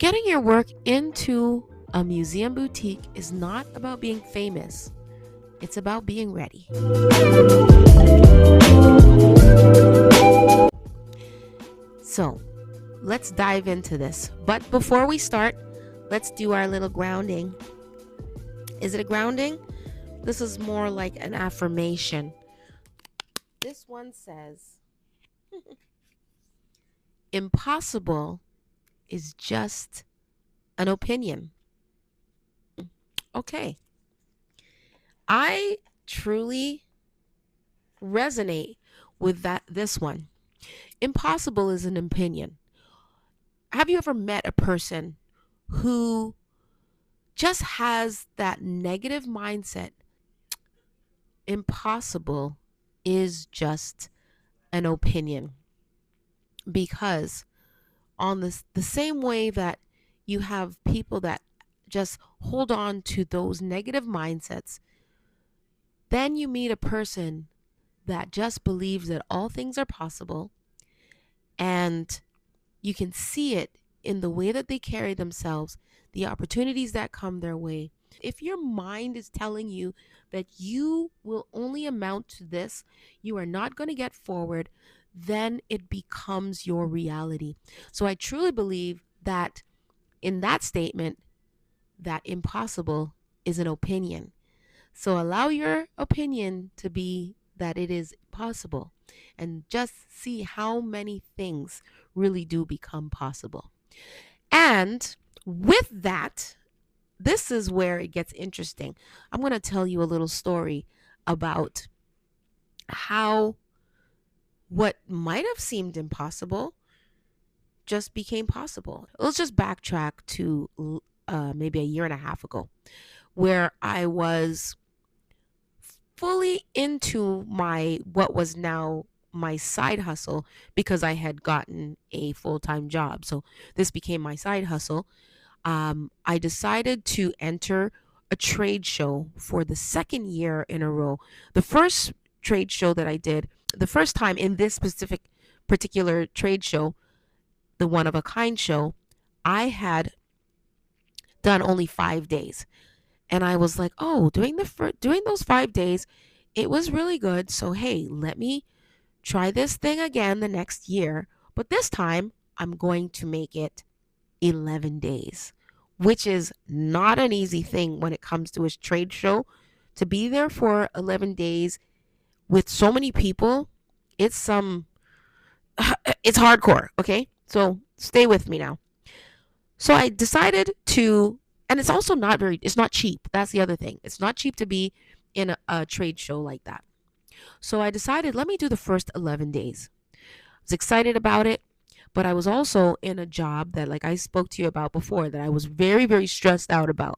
Getting your work into a museum boutique is not about being famous, it's about being ready. So, let's dive into this. But before we start, let's do our little grounding. Is it a grounding? This is more like an affirmation. This one says, impossible is just an opinion. Okay. I truly resonate with this one. Impossible is an opinion. Have you ever met a person who just has that negative mindset? Impossible is just an opinion. Because on the same way that you have people that just hold on to those negative mindsets, then you meet a person that just believes that all things are possible, and you can see it in the way that they carry themselves, the opportunities that come their way. If your mind is telling you that you will only amount to this, you are not going to get forward, then it becomes your reality. So I truly believe that in that statement, that impossible is an opinion. So allow your opinion to be that it is possible, and just see how many things really do become possible. And with that, this is where it gets interesting. I'm going to tell you a little story about how what might have seemed impossible just became possible. Let's just backtrack to maybe a year and a half ago, where I was fully into my what was now my side hustle, because I had gotten a full-time job. So this became my side hustle. I decided to enter a trade show for the second year in a row. The first trade show that I did, the first time in this particular trade show, the one of a kind show, I had done only 5 days. And I was like, oh, doing those 5 days, it was really good. So hey, let me try this thing again the next year. But this time, I'm going to make it 11 days, which is not an easy thing when it comes to a trade show. To be there for 11 days with so many people, it's it's hardcore, okay? So stay with me now. So I decided to, and it's also it's not cheap. That's the other thing. It's not cheap to be in a trade show like that. So I decided, let me do the first 11 days. I was excited about it, but I was also in a job that, like I spoke to you about before, that I was very, very stressed out about.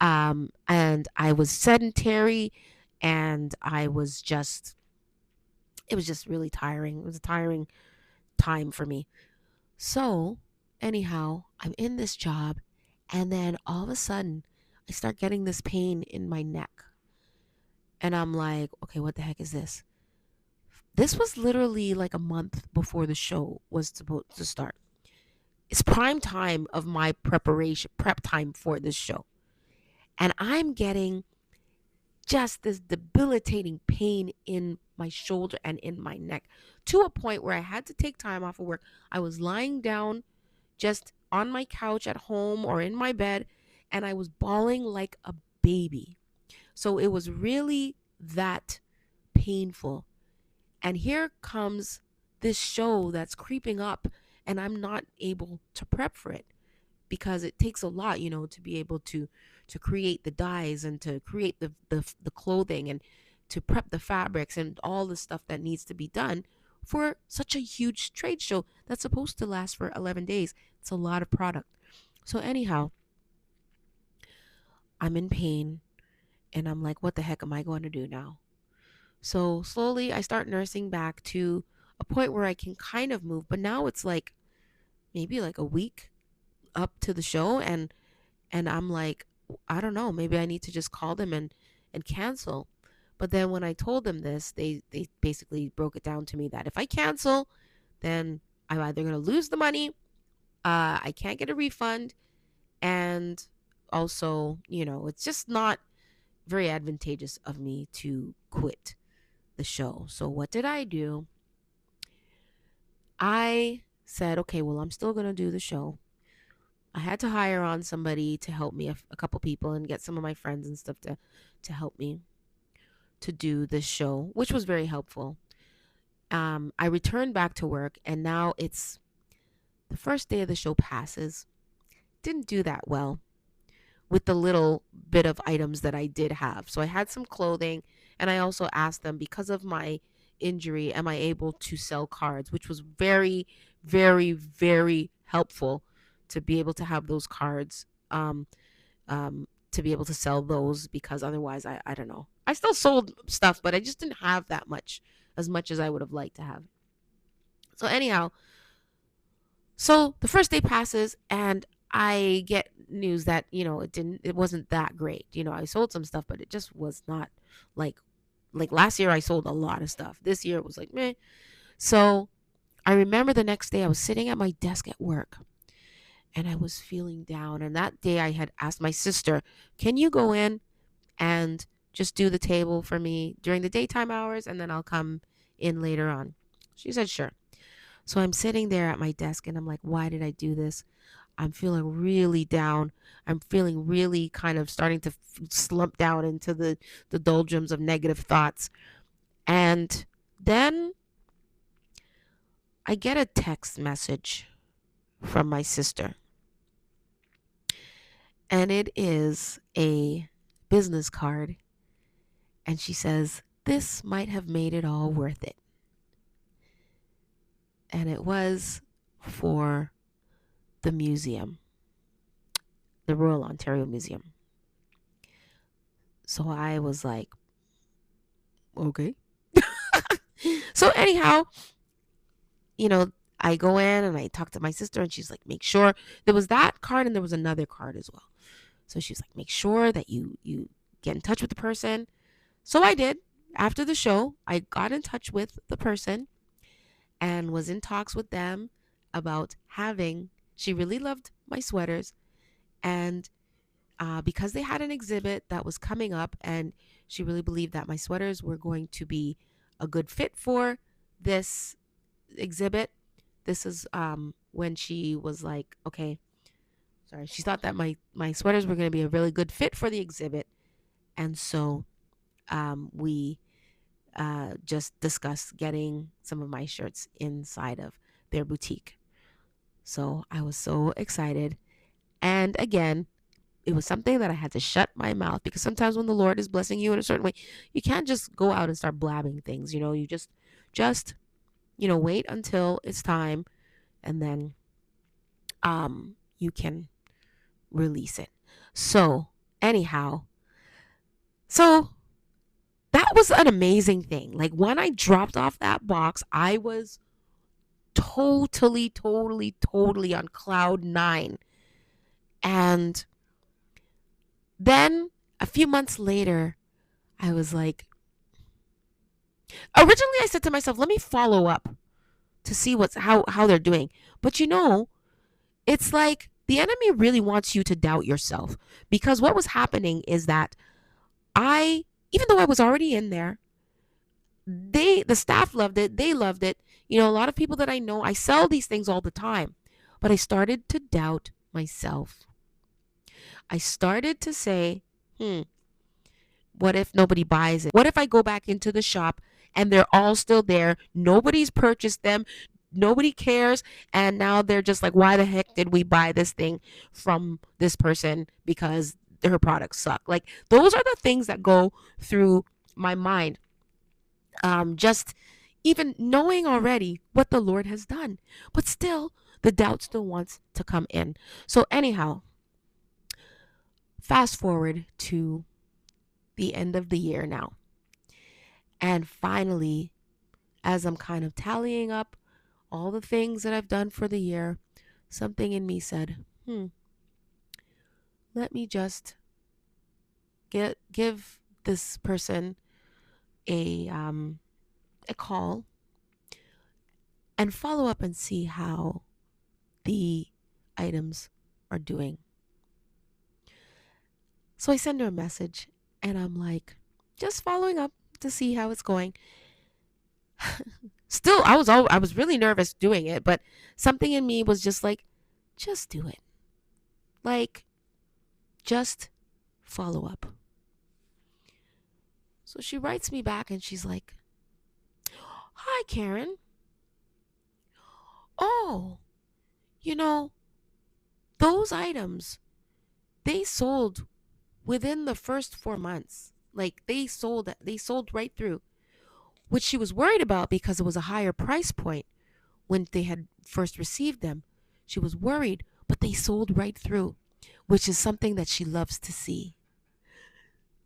And I was sedentary, and it was just really tiring. It was a tiring time for me. So, anyhow, I'm in this job, and then all of a sudden, I start getting this pain in my neck. And I'm like, okay, what the heck is this? This was literally like a month before the show was supposed to start. It's prime time of my prep time for this show. And I'm getting just this debilitating pain in my shoulder and in my neck, to a point where I had to take time off of work. I was lying down just on my couch at home or in my bed, and I was bawling like a baby. So it was really that painful. And here comes this show that's creeping up, and I'm not able to prep for it, because it takes a lot, to be able to create the dyes, and to create the clothing, and to prep the fabrics, and all the stuff that needs to be done for such a huge trade show that's supposed to last for 11 days. It's a lot of product. So anyhow, I'm in pain, and I'm like, what the heck am I going to do now? So slowly I start nursing back to a point where I can kind of move, but now it's like maybe like a week up to the show, and I'm like, I don't know, maybe I need to just call them and cancel. But then when I told them this, they basically broke it down to me that if I cancel, then I'm either going to lose the money, I can't get a refund, and also, it's just not very advantageous of me to quit the show. So what did I do? I said, okay, well, I'm still going to do the show. I had to hire on somebody to help me, a couple people, and get some of my friends and stuff to help me to do this show, which was very helpful. I returned back to work, and now it's the first day of the show passes. Didn't do that well with the little bit of items that I did have. So I had some clothing, and I also asked them, because of my injury, am I able to sell cards, which was very, very, very helpful to be able to have those cards, to be able to sell those, because otherwise, I don't know. I still sold stuff, but I just didn't have that much, as much as I would have liked to have. So anyhow, so the first day passes, and I get news that, it wasn't that great. I sold some stuff, but it just was not like last year I sold a lot of stuff. This year it was like meh. So I remember the next day I was sitting at my desk at work, and I was feeling down. And that day I had asked my sister, "Can you go in and just do the table for me during the daytime hours, and then I'll come in later on?" She said, "Sure." So I'm sitting there at my desk, and I'm like, why did I do this? I'm feeling really down. I'm feeling really kind of starting to slump down into the doldrums of negative thoughts. And then I get a text message from my sister, and it is a business card. And she says, "This might have made it all worth it." And it was for the museum, the Royal Ontario Museum. So I was like, okay. So anyhow, you know, I go in and I talk to my sister, and she's like, make sure there was that card, and there was another card as well. So she's like, make sure that you get in touch with the person. So I did. After the show, I got in touch with the person and was in talks with them about having. She really loved my sweaters, and because they had an exhibit that was coming up, and she really believed that my sweaters were going to be a good fit for this exhibit. This is when she was like, okay, sorry, she thought that my sweaters were going to be a really good fit for the exhibit. And so we just discussed getting some of my shirts inside of their boutique. So I was so excited. And again, it was something that I had to shut my mouth, because sometimes when the Lord is blessing you in a certain way, you can't just go out and start blabbing things. You just wait until it's time, and then you can release it. So anyhow, so that was an amazing thing. Like, when I dropped off that box, I was totally, totally, totally on cloud nine. And then a few months later, I was like, originally I said to myself, let me follow up to see how they're doing. But it's like the enemy really wants you to doubt yourself, because what was happening is that even though I was already in there, the staff loved it. They loved it. A lot of people that I know, I sell these things all the time, but I started to doubt myself. I started to say, what if nobody buys it? What if I go back into the shop and they're all still there? Nobody's purchased them. Nobody cares. And now they're just like, why the heck did we buy this thing from this person? Because her products suck. Like, those are the things that go through my mind. Just even knowing already what the Lord has done. But still, the doubt still wants to come in. So anyhow, fast forward to the end of the year now. And finally, as I'm kind of tallying up all the things that I've done for the year, something in me said, let me just give this person a call and follow up and see how the items are doing. So I send her a message and I'm like, just following up to see how it's going. Still, I was really nervous doing it, but something in me was just like, just do it. Like, just follow up. So she writes me back and she's like, "Hi, Karen. Oh, you know, those items, they sold within the first 4 months. Like they sold right through." Which she was worried about because it was a higher price point when they had first received them. She was worried, but they sold right through, which is something that she loves to see.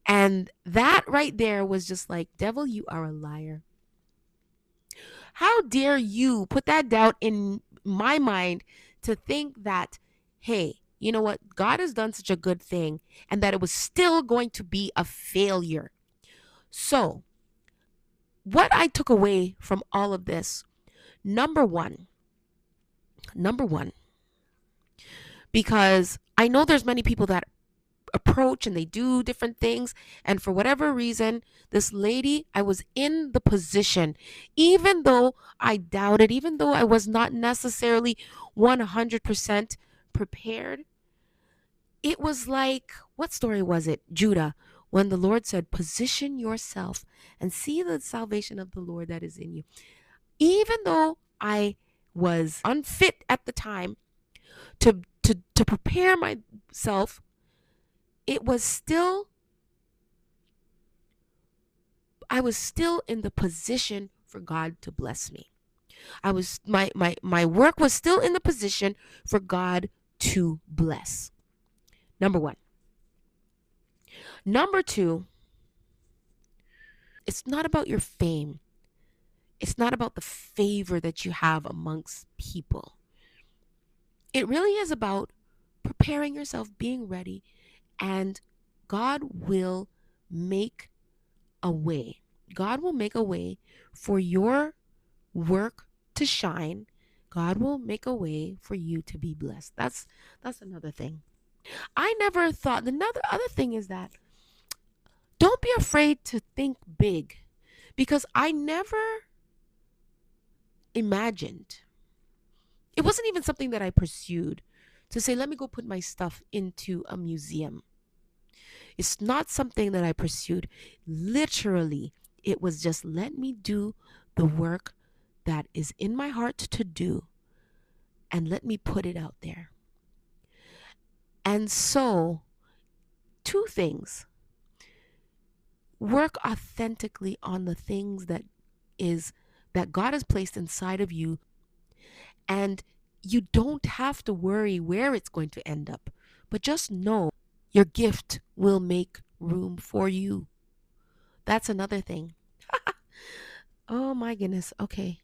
And that right there was just like, devil, you are a liar. How dare you put that doubt in my mind to think that, hey, you know what? God has done such a good thing and that it was still going to be a failure. So, what I took away from all of this, number one, because I know there's many people that approach and they do different things, and for whatever reason, this lady, I was in the position, even though I doubted, even though I was not necessarily 100% prepared. It was like, what story was it? Judah, when the Lord said, position yourself and see the salvation of the Lord that is in you. Even though I was unfit at the time to prepare myself, it was still, I was still in the position for God to bless me. I was my work was still in the position for God to bless. Number one. Number two, it's not about your fame. It's not about the favor that you have amongst people. It really is about preparing yourself, being ready, and God will make a way. God will make a way for your work to shine. God will make a way for you to be blessed. That's another thing. I never thought, another other thing is that don't be afraid to think big, because I never imagined, it wasn't even something that I pursued, to say, let me go put my stuff into a museum. It's not something that I pursued. Literally, it was just, let me do the work that is in my heart to do and let me put it out there. And so, two things. Work authentically on the things that God has placed inside of you, and you don't have to worry where it's going to end up, but just know your gift will make room for you. That's another thing. Oh my goodness. Okay.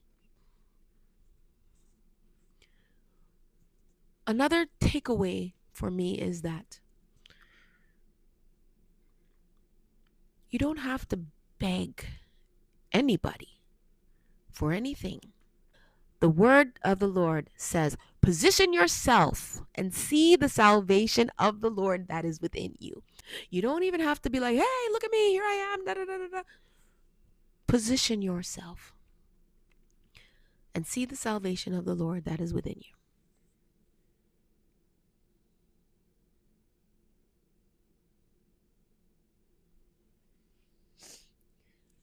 Another takeaway for me is that you don't have to beg anybody for anything. The word of the Lord says, position yourself and see the salvation of the Lord that is within you. You don't even have to be like, hey, look at me, here I am, da da da da da. Position yourself and see the salvation of the Lord that is within you.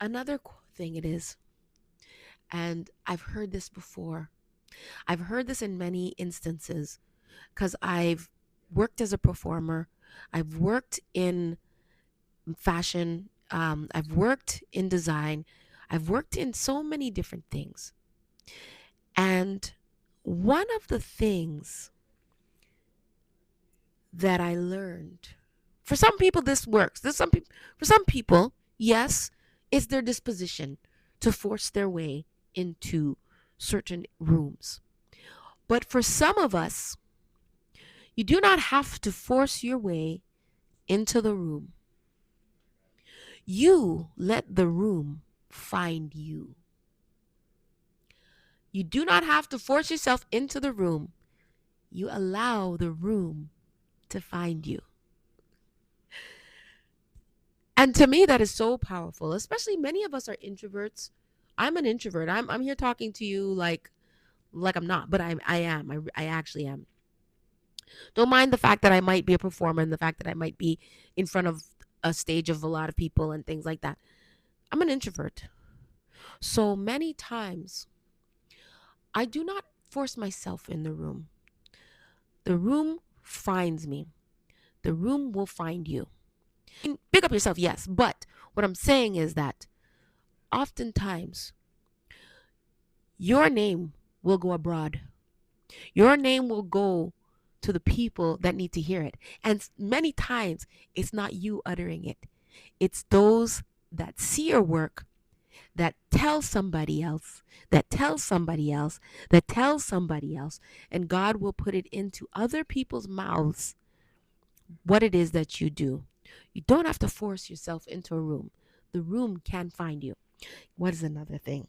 Another thing it is, and I've heard this before. I've heard this in many instances because I've worked as a performer. I've worked in fashion. I've worked in design. I've worked in so many different things. And one of the things that I learned, for some people this works. For some people, yes, it's their disposition to force their way into certain rooms. But for some of us, you do not have to force your way into the room. You let the room find you. You do not have to force yourself into the room. you allow the room to find you. And to me, that is so powerful, especially many of us are introverts. I'm an introvert. I'm here talking to you like I'm not, but I am. I actually am. Don't mind the fact that I might be a performer and the fact that I might be in front of a stage of a lot of people and things like that. I'm an introvert. So many times I do not force myself in the room. The room finds me. The room will find you. Pick up yourself, yes, but what I'm saying is that oftentimes your name will go abroad. Your name will go to the people that need to hear it. And many times it's not you uttering it. It's those that see your work, that tell somebody else, that tells somebody else, that tells somebody else, and God will put it into other people's mouths what it is that you do. You don't have to force yourself into a room. The room can find you. What is another thing?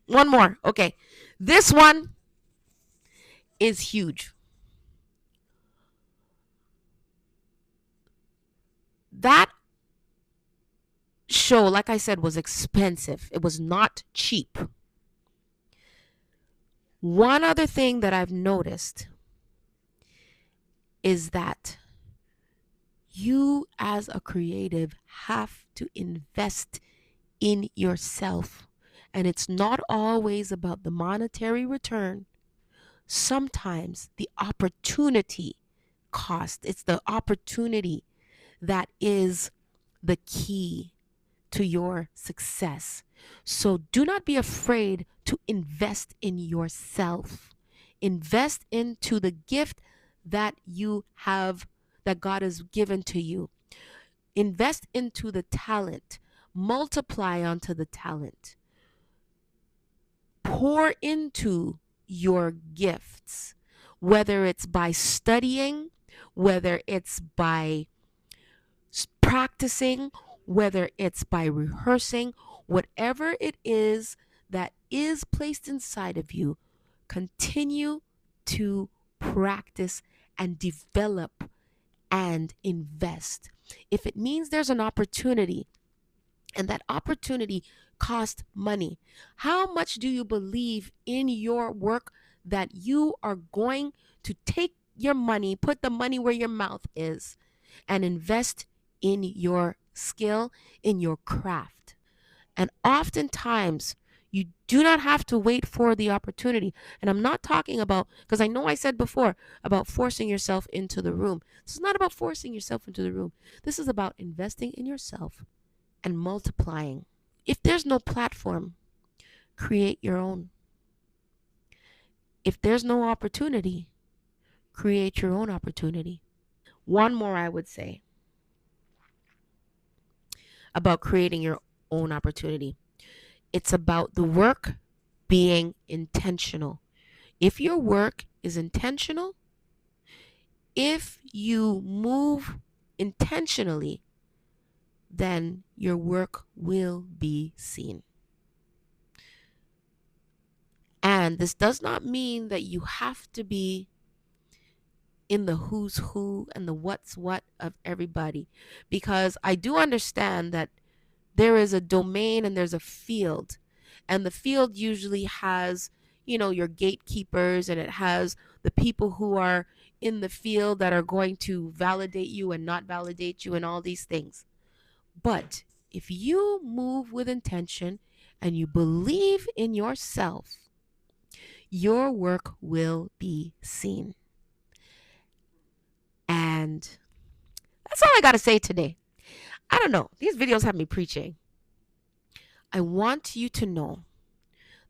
One more. Okay. This one is huge. That show, like I said, was expensive. It was not cheap. One other thing that I've noticed is that you as a creative have to invest in yourself. And it's not always about the monetary return. Sometimes the opportunity cost, it's the opportunity that is the key to your success. So do not be afraid to invest in yourself. Invest into the gift that you have, that God has given to you. Invest into the talent. Multiply onto the talent. Pour into your gifts, whether it's by studying, whether it's by practicing, whether it's by rehearsing, whatever it is that is placed inside of you, continue to practice and develop and invest. If it means there's an opportunity and that opportunity costs money, how much do you believe in your work that you are going to take your money, put the money where your mouth is, and invest in your skill, in your craft? And oftentimes, you do not have to wait for the opportunity. And I'm not talking about, because I know I said before about forcing yourself into the room. This is not about forcing yourself into the room. This is about investing in yourself and multiplying. If there's no platform, create your own. If there's no opportunity, create your own opportunity. One more I would say about creating your own opportunity. It's about the work being intentional. If your work is intentional, if you move intentionally, then your work will be seen. And this does not mean that you have to be in the who's who and the what's what of everybody, because I do understand that there is a domain and there's a field, and the field usually has, your gatekeepers, and it has the people who are in the field that are going to validate you and not validate you and all these things. But if you move with intention and you believe in yourself, your work will be seen. And that's all I got to say today. I don't know. These videos have me preaching. I want you to know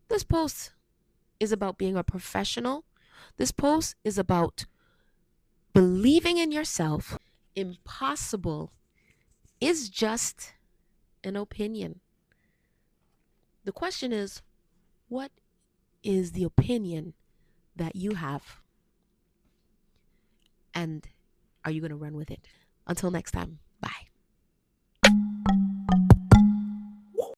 this post is about being a professional. This post is about believing in yourself. Impossible is just an opinion. The question is, what is the opinion that you have? And are you going to run with it? Until next time, bye.